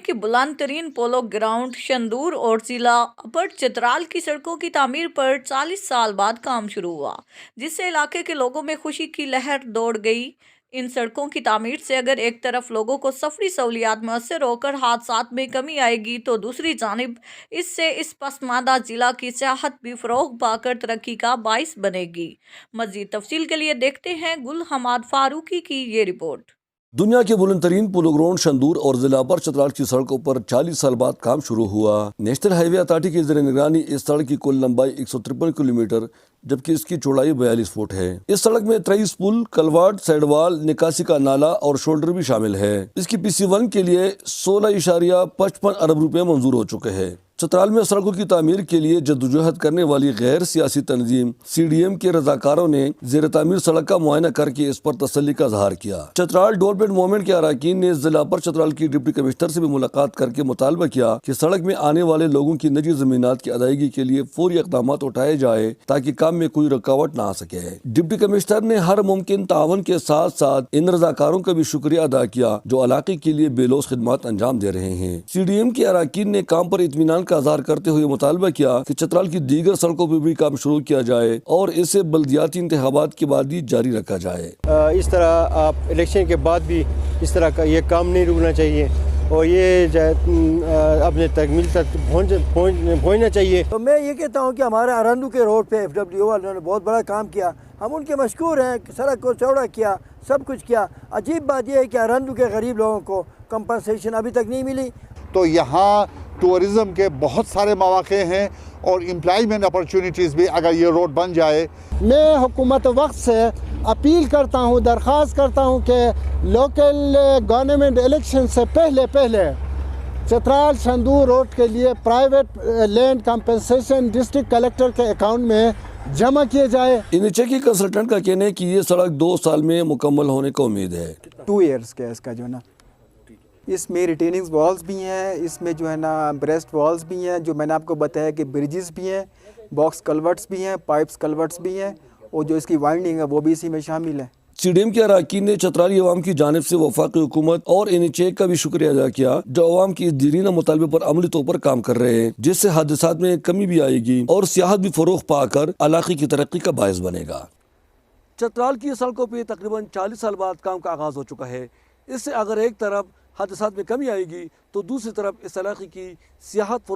کہ بلند ترین polo ground Shandur اور ضلع اپر چترال کی سڑکوں کی تعمیر پر 40 سال بعد کام شروع ہوا، جس سے علاقے کے لوگوں میں خوشی کی لہر دوڑ گئی۔ ان سڑکوں کی تعمیر سے اگر ایک طرف لوگوں کو سفری سہولیات میسر ہو کر حادثات میں کمی آئے گی، تو دوسری جانب اس سے اس پسماندہ ضلع کی سیاحت بھی فروغ پا کر ترقی کا باعث بنے گی۔ مزید تفصیل کے لیے دیکھتے ہیں گل حماد فاروقی کی یہ رپورٹ۔ دنیا کے بلند ترین پولو گراؤنڈ شندور اور ضلع اپر چترال کی سڑکوں پر 40 سال بعد کام شروع ہوا۔ نیشنل ہائی وے اتھارٹی کی زیر نگرانی اس سڑک کی کل لمبائی 153 کلومیٹر جبکہ اس کی چوڑائی 42 فٹ ہے۔ اس سڑک میں 23 پل، کلواٹ، سائیڈ وال، نکاسی کا نالہ اور شولڈر بھی شامل ہے۔ اس کی PC1 کے لیے 16.55 ارب روپے منظور ہو چکے ہیں۔ چترال میں سڑکوں کی تعمیر کے لیے جدوجہد کرنے والی غیر سیاسی تنظیم CDM کے رضاکاروں نے زیر تعمیر سڑک کا معائنہ کر کے اس پر تسلی کا اظہار کیا۔ چترال ڈیولپمنٹ موومنٹ کے اراکین نے ضلع اپر چترال کی ڈپٹی کمشنر سے بھی ملاقات کر کے مطالبہ کیا کہ سڑک میں آنے والے لوگوں کی نجی زمینات کی ادائیگی کے لیے فوری اقدامات اٹھائے جائے تاکہ کام میں کوئی رکاوٹ نہ آ سکے۔ ڈپٹی کمشنر نے ہر ممکن تعاون کے ساتھ ساتھ ان رضاکاروں کا بھی شکریہ ادا کیا جو علاقے کے لیے بے لوث خدمات انجام دے رہے ہیں۔ CDM کے اراکین نے کام پر اطمینان کا اظہار کرتے ہوئے مطالبہ کیا کہ چترال کی دیگر سڑکوں پر بھی کام شروع کیا جائے اور اسے بلدیاتی انتخابات کے بعد بھی جاری رکھا جائے۔ اس طرح آپ الیکشن کے بعد بھی اس طرح کا یہ کام نہیں رکنا چاہیے اور یہ اپنے تکمیل تک پہنچنا چاہیے۔ تو میں یہ کہتا ہوں کہ ہمارے ارندو کے روڈ پہ FWO والوں نے بہت بڑا کام کیا، ہم ان کے مشکور ہیں۔ سڑک کو چوڑا کیا، سب کچھ کیا۔ عجیب بات یہ ہے کہ ارندو کے غریب لوگوں کو کمپنسیشن ابھی تک نہیں ملی۔ تو یہاں ٹورزم کے بہت سارے مواقع ہیں اور امپلائمنٹ اپرچونیٹیز بھی اگر یہ روڈ بن جائے۔ میں حکومت وقت سے اپیل کرتا ہوں، درخواست کرتا ہوں کہ لوکل گورنمنٹ الیکشن سے پہلے چترال شندور روڈ کے لیے private land compensation district collector کے اکاؤنٹ میں جمع کیے جائے۔ انیچے کی کنسلٹنٹ کا کہنا ہے کہ یہ سڑک 2 سال میں مکمل ہونے کا امید ہے۔ 2 ایئرس کا اس کا جو ہے نا، اس میں ریٹیننگ والز بھی ہیں، اس میں جو ہے نا بریسٹ والز بھی ہیں، جو میں نے آپ کو بتایا کہ بریجز بھی ہیں، باکس کلورٹس بھی ہیں، پائپس کلورٹس بھی ہیں، اور جو اس کی وائنڈنگ ہے وہ بھی اسی میں شامل ہے۔ CDM کے اراکین نے چترالی عوام کی جانب سے وفاقی حکومت اور NHA کا بھی شکریہ ادا کیا جو عوام کی اس دیرینہ مطالبے پر عملی طور پر کام کر رہے ہیں، جس سے حادثات میں کمی بھی آئے گی اور سیاحت بھی فروغ پا کر علاقے کی ترقی کا باعث بنے گا۔ چترال کی سڑکوں پہ تقریباً 40 سال بعد کام کا آغاز ہو چکا ہے۔ اس سے اگر ایک طرف حادثات میں کمی آئے گی تو دوسری طرف اس علاقے کی سیاحت